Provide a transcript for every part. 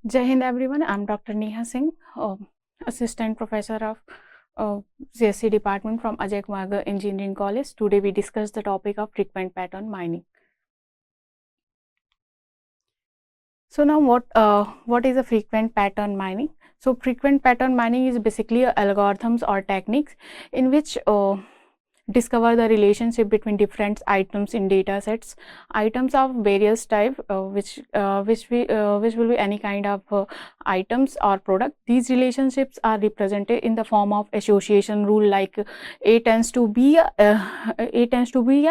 Jai Hind everyone, I'm Dr. Neha Singh, Assistant Professor of CSC Department from Akgec Engineering College. Today we discuss the topic of frequent pattern mining. So now what is a frequent pattern mining? So frequent pattern mining is basically algorithms or techniques in which discover the relationship between different items in data sets. Items of various type, which will be any kind of items or product. These relationships are represented in the form of association rule, like A tends to B, A tends to B,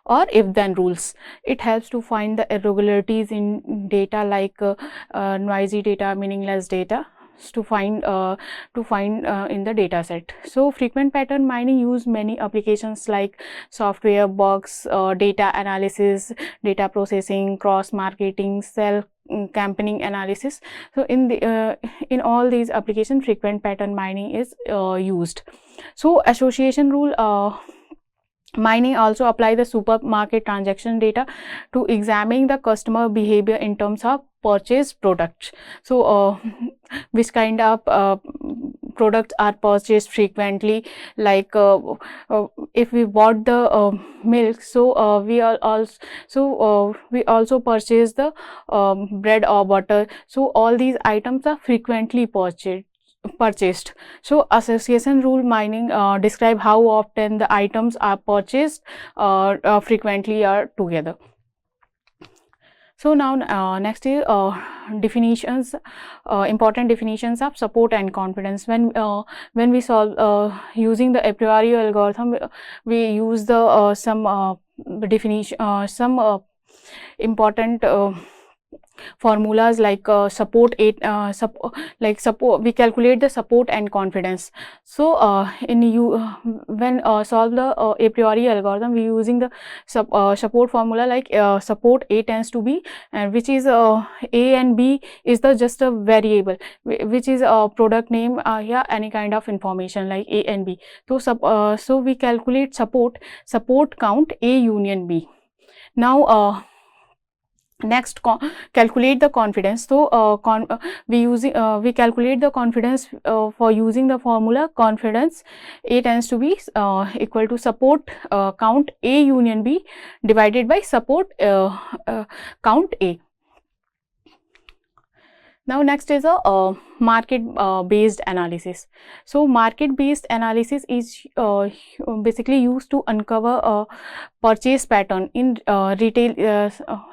or if then rules. It helps to find the irregularities in data, like noisy data, meaningless data, to find in the data set. So frequent pattern mining use many applications like software bugs, data analysis, data processing, cross marketing, cell campaigning analysis. So in all these applications, frequent pattern mining is used. So association rule mining also apply the supermarket transaction data to examine the customer behavior in terms of purchased products. So which kind of products are purchased frequently, like if we bought the milk, so we also purchase the bread or butter. So all these items are frequently purchased. So association rule mining describe how often the items are purchased frequently or together. So now next is definitions, important definitions of support and confidence. When we solve using the a priori algorithm, we use the some definition, some important formulas like support we calculate the support and confidence. So when solve the a priori algorithm, we using the support formula, like support A tends to B, and which is A and B is the just a variable, which is a product name, any kind of information like A and B. So we calculate support count A union B. Now next, calculate the confidence. So we calculate the confidence for using the formula confidence A tends to be equal to support count A union B divided by support count A. Now next is a market based analysis. So market based analysis is basically used to uncover a purchase pattern in retail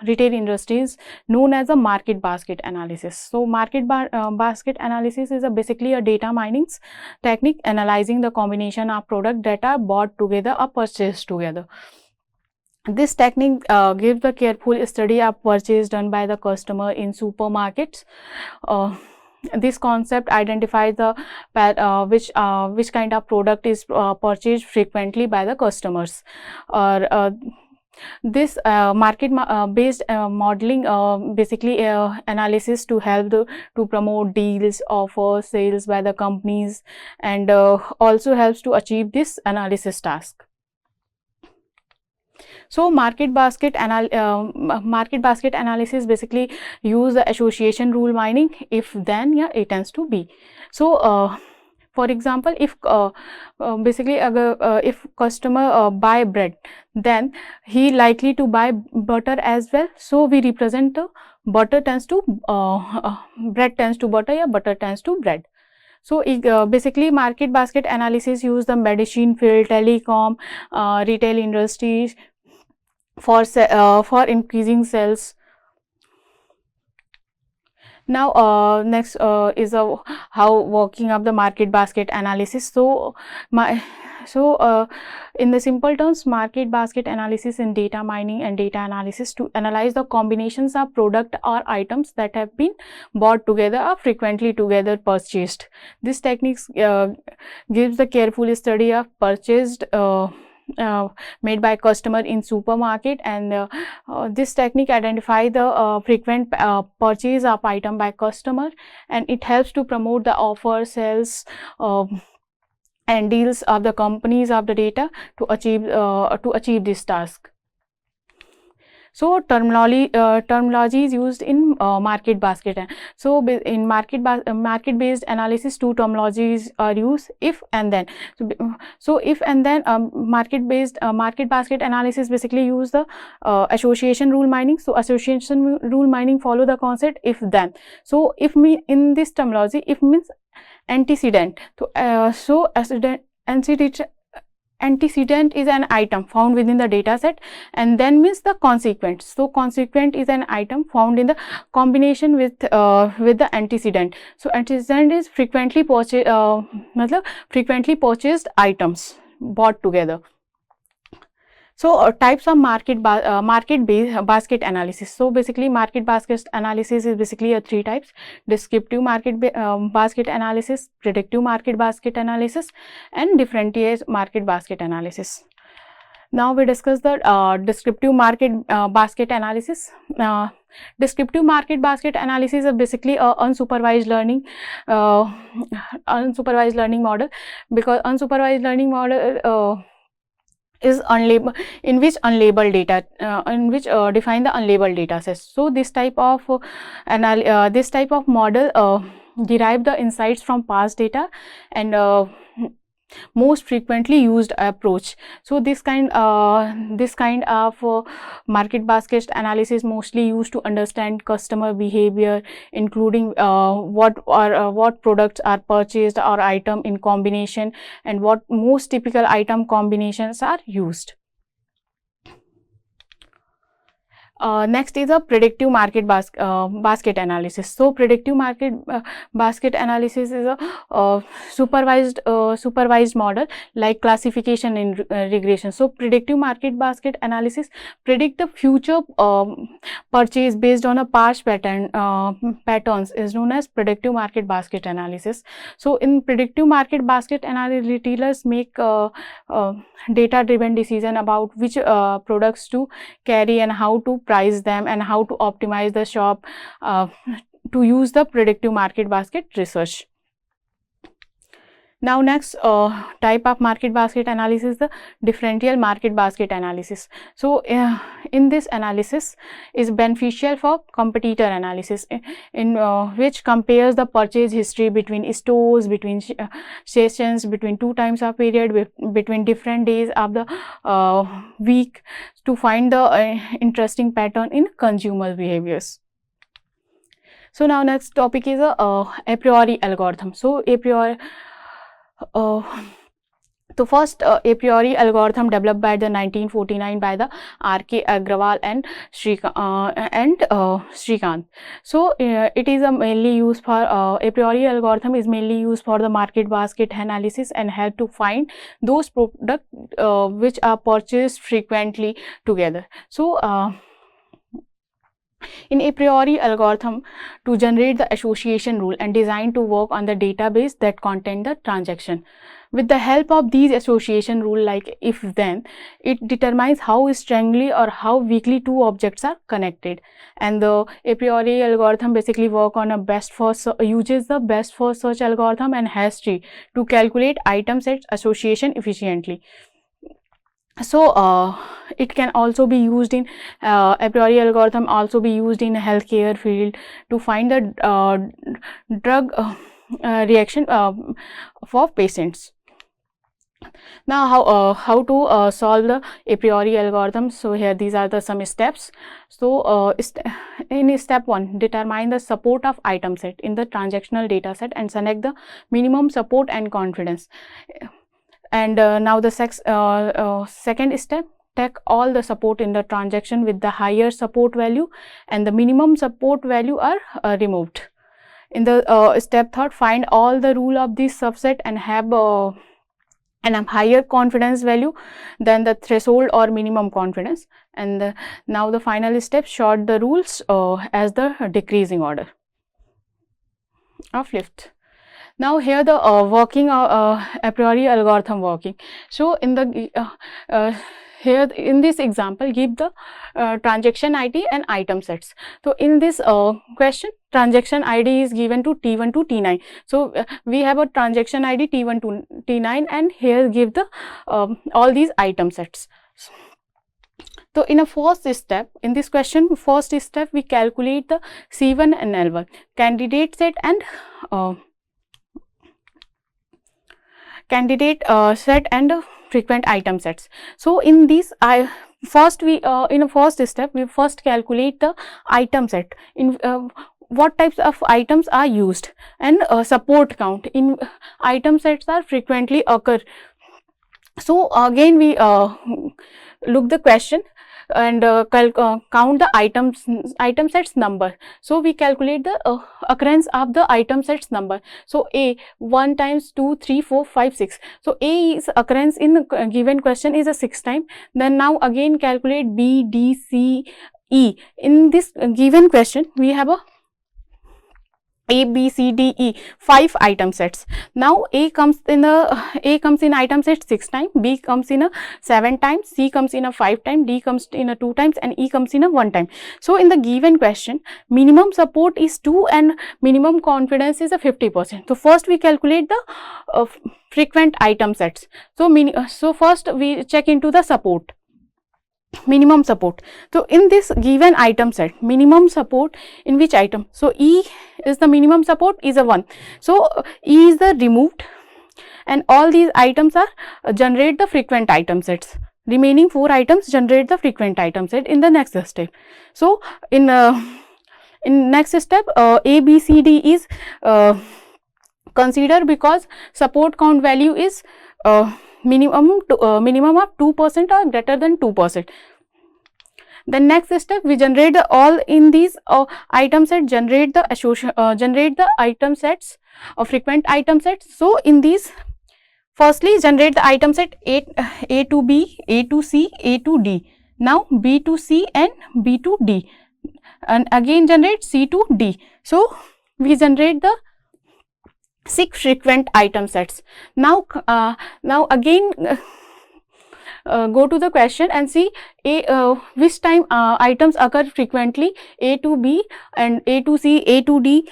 industries, known as a market basket analysis. So market basket analysis is basically a data mining technique analyzing the combination of product that are bought together or purchased together. This technique gives the careful study of purchase done by the customer in supermarkets. This concept identifies the which kind of product is purchased frequently by the customers. Or this market based modeling basically analysis to help to promote deals, offers, sales by the companies, and also helps to achieve this analysis task. So market basket analysis basically use the association rule mining, if then A tends to B. So for example, if basically if customer buy bread, then he likely to buy butter as well. So we represent the butter tends to bread tends to butter, या butter tends to bread. So basically market basket analysis use the medicine field, telecom, retail industries for increasing sales. Now next is how working of the market basket analysis. So in the simple terms, market basket analysis in data mining and data analysis to analyze the combinations of product or items that have been bought together or frequently together purchased. This technique gives the careful study of purchased made by customer in supermarket, and this technique identify the frequent purchase of item by customer, and it helps to promote the offer, sales and deals of the companies of the data to achieve this task. So terminology is used in market basket. So in market based analysis, two terminologies are used: if and then. So if and then, market basket analysis basically use the association rule mining. So association rule mining follow the concept if then. So if me in this terminology, if means antecedent. So antecedent is an item found within the data set, and then means the consequent. So consequent is an item found in the combination with the antecedent. So antecedent is frequently purchased items bought together. So types of market basket analysis. So basically market basket analysis is basically a three types: descriptive basket analysis, predictive market basket analysis, and differentiate market basket analysis. Now we discuss the descriptive market basket analysis. Descriptive market basket analysis is basically a unsupervised learning model, because unsupervised learning model is unlabeled, in which unlabeled data define the unlabeled data sets. So this type of model derive the insights from past data and most frequently used approach. So this kind of market basket analysis mostly used to understand customer behavior, including what products are purchased or item in combination, and what most typical item combinations are used. Next is a predictive market basket analysis. So predictive market basket analysis is a supervised model like classification in regression. So predictive market basket analysis predict the future purchase based on a past patterns is known as predictive market basket analysis. So in predictive market basket analysis, retailers make data driven decision about which products to carry and how to price them and how to optimize the shop to use the predictive market basket research. Now next type of market basket analysis is the differential market basket analysis. So in this analysis is beneficial for competitor analysis, in which compares the purchase history between stores, between sessions, between two times of period, between different days of the week, to find the interesting pattern in consumer behaviors. So now next topic is a priori algorithm. So a priori the first a priori algorithm developed by the 1949 by the R.K. Agrawal and Shrikant. So it is mainly used for a priori algorithm is mainly used for the market basket analysis and help to find those products which are purchased frequently together. So in a priori algorithm to generate the association rule and designed to work on the database that contain the transaction. With the help of these association rule like if then, it determines how strongly or how weakly two objects are connected. And the a priori algorithm basically work on uses the best first search algorithm and hash tree to calculate item sets association efficiently. So it can also be used in a priori algorithm also be used in healthcare field to find the drug reaction for patients. Now how to solve the a priori algorithm. So here these are the some steps. So in step 1, determine the support of item set in the transactional data set and select the minimum support and confidence. And now the second step, take all the support in the transaction with the higher support value and the minimum support value are removed. In the step 3, find all the rule of this subset and have a higher confidence value than the threshold or minimum confidence. And now the final step, sort the rules as the decreasing order of lift. Now here the working a priori algorithm working. So in the here in this example, give the transaction ID and item sets. So in this question, transaction ID is given to T1 to T9. So we have a transaction ID T1 to T9 and here give the all these item sets. So in a first step, in this question, first step we calculate the C1 and L1 candidate set and set and frequent item sets. So in this in a first step we first calculate the item set, in what types of items are used, and support count in item sets are frequently occur. So again we look the question and count the item sets number. So we calculate the occurrence of the item sets number. So A 1 times 2 3 4 5 6. So A is occurrence in the given question is a 6 time. Then now again calculate B, D, C, E. In this given question we have A, B, C, D, E, 5 item sets. Now A comes in item set 6 times, B comes in a 7 times, C comes in a 5 times, D comes in a 2 times, and E comes in a 1 time. So in the given question, minimum support is 2 and minimum confidence is a 50%. So first we calculate the frequent item sets. So first we check into the support. Minimum support. So in this given item set, minimum support in which item? So E is the minimum support is a 1. So E is the removed, and all these items are generate the frequent item sets. Remaining 4 items generate the frequent item set in the next step. So in next step A, B, C, D is considered because support count value is minimum of 2% or greater than 2%. The next step we generate all in these item set, generate the item sets of frequent item sets. So in these, firstly generate the item set A to B, A to C, A to D. Now B to C and B to D, and again generate C to D. So we generate the 6 frequent item sets. Now again go to the question and see which time items occur frequently, A to B and A to C, A to D.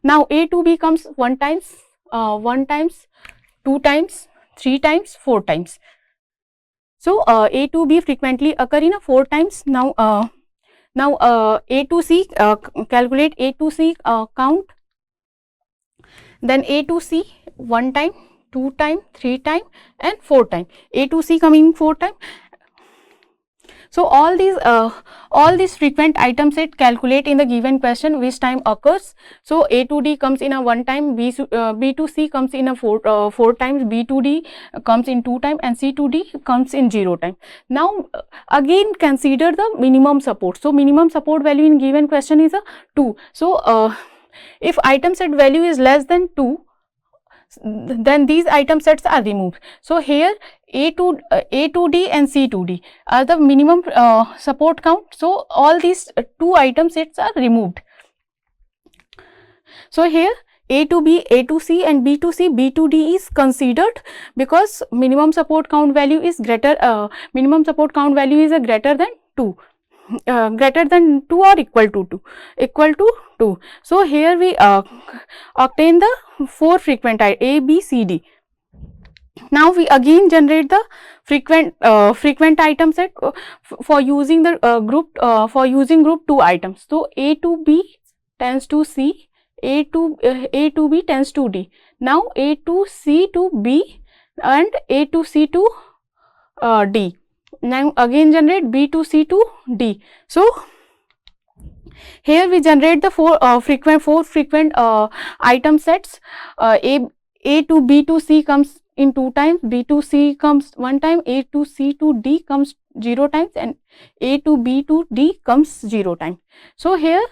Now A to B comes 1 times, 2 times, 3 times, 4 times. So A to B frequently occur in 4 times. Now A to C, calculate A to C count. Then A to C 1 time, 2 time, 3 time, and 4 time. A to C coming 4 time. So all these frequent item set calculate in the given question which time occurs. So A to D comes in a 1 time, B to C comes in a 4 times, B to D comes in 2 time, and C to D comes in 0 time. Now again consider the minimum support. So minimum support value in given question is a 2. So if item set value is less than 2, then these item sets are removed. So here A to D and C to D are the minimum support count. So all these 2 item sets are removed. So here A to B, A to C, and B to C, B to D is considered because minimum support count value is greater. Minimum support count value is a greater than 2. Greater than 2 or equal to 2. So here we obtain the 4 frequent A, B, C, D. Now we again generate the frequent item set for using the group 2 items. So A to B tends to C, A to B tends to D. Now A to C to B and A to C to D. Now again generate B to C to D. So here we generate the 4 frequent item sets. A to B to C comes in 2 times, B to C comes 1 time, A to C to D comes 0 times, and A to B to D comes 0 times. So here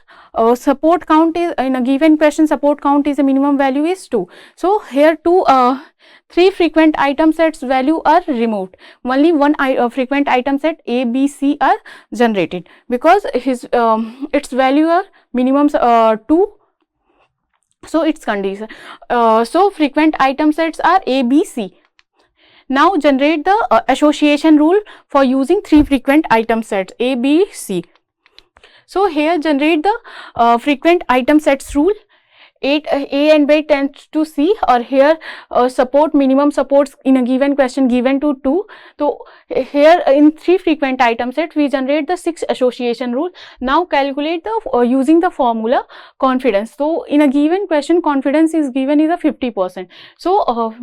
support count is in a given question, support count is a minimum value is 2. So here 3 frequent item sets value are removed. Only 1 frequent item set A, B, C are generated because its value are minimum 2. So its condition. So frequent item sets are A, B, C. Now generate the association rule for using 3 frequent item sets A, B, C. So here generate the frequent item sets rule. A and B tends to C, or here support minimum supports in a given question given to 2. So here in 3 frequent item set we generate the 6 association rule. Now calculate the using the formula confidence. So in a given question confidence is given is a 50%. So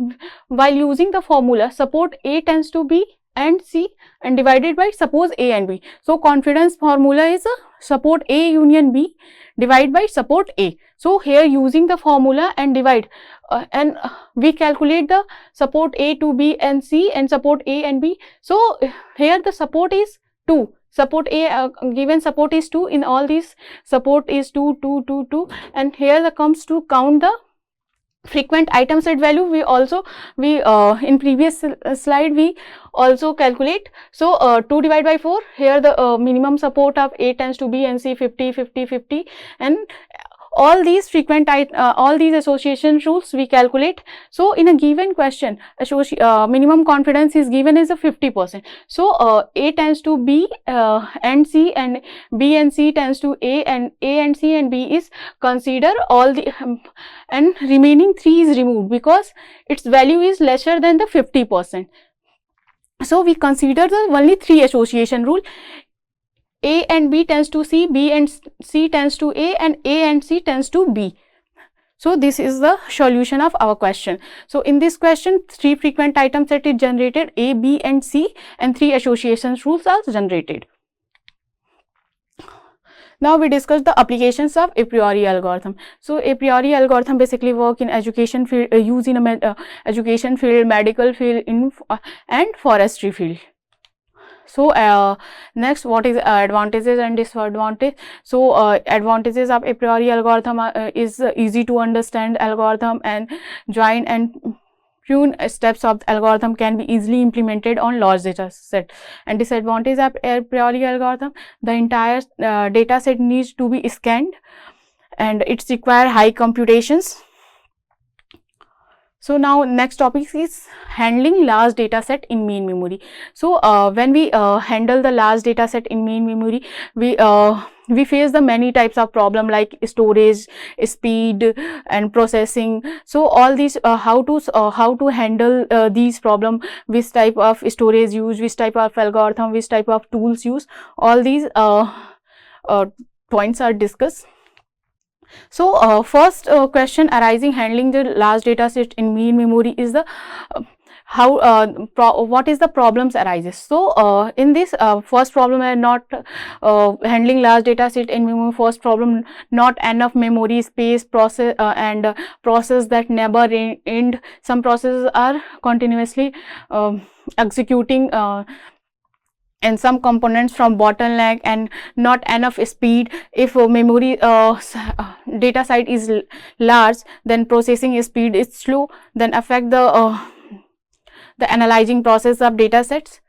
while using the formula support A tends to B and C and divided by suppose A and B. So confidence formula is support A union B divided by support A. So here using the formula and divide and we calculate the support A to B and C and support A and B. So here the support is 2. Support A given support is 2, in all these support is 2, 2, 2, 2, and here the comes to count the frequent item set value. We also in previous slide we also calculate. So 2 divided by 4, here the minimum support of A tends to B and C 50, 50, 50, and all these frequent all these association rules we calculate. So in a given question minimum confidence is given as a 50%. So A tends to B and C, and B and C tends to A and C and B is consider all the and remaining 3 is removed because its value is lesser than the 50%. So we consider the only 3 association rule. A and B tends to C, B and C tends to A and C tends to B. So this is the solution of our question. So in this question 3 frequent item set is generated, A, B and C, and 3 association rules are generated. Now we discuss the applications of a priori algorithm. So a priori algorithm basically work in education field, use in a education field, medical field, and forestry field. So next, what is advantages and disadvantages? So advantages of a priori algorithm is easy to understand algorithm, and join and prune steps of the algorithm can be easily implemented on large data set. And disadvantage of a priori algorithm, the entire data set needs to be scanned and it's require high computations. So now next topic is handling large data set in main memory. So when we handle the large data set in main memory, we face the many types of problem like storage, speed and processing. So all these how to handle these problem, which type of storage use, which type of algorithm, which type of tools use, all these points are discussed. So first question arising handling the large data set in main memory is the what is the problems arises. So in this first problem not handling large data set in memory. First problem, not enough memory space, process and process that never end. Some processes are continuously executing and some components from bottleneck, and not enough speed. If memory data site is large, then processing speed is slow, then affect the analyzing process of data sets.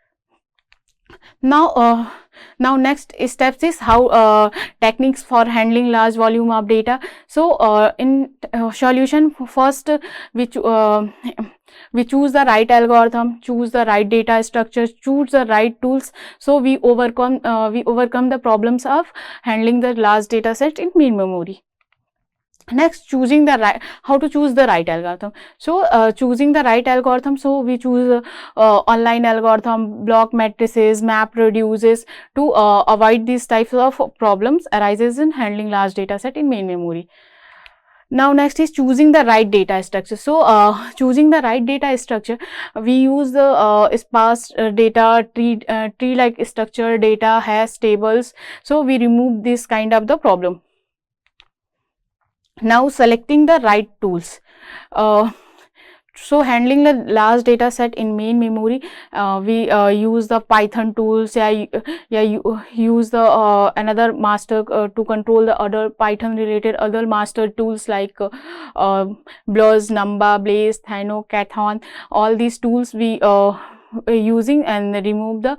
Now next steps is how techniques for handling large volume of data. So in solution, first we choose the right algorithm, choose the right data structure, choose the right tools. So we overcome the problems of handling the large data set in main memory. Next, choosing the right, how to choose the right algorithm. So choosing the right algorithm, so we choose online algorithm, block matrices, map reduces to avoid these types of problems arises in handling large data set in main memory. Now next is choosing the right data structure. So choosing the right data structure, we use the sparse data, tree like structure, data, hash tables. So we remove this kind of the problem. Now selecting the right tools. So handling the large data set in main memory, we use the Python tools, use the another master to control the other Python related other master tools like Blaz, Numba, Blaze, Thano, Cathon. All these tools we using and remove the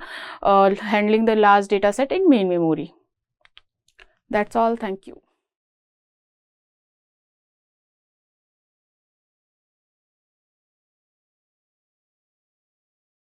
handling the large data set in main memory. That's all. Thank you.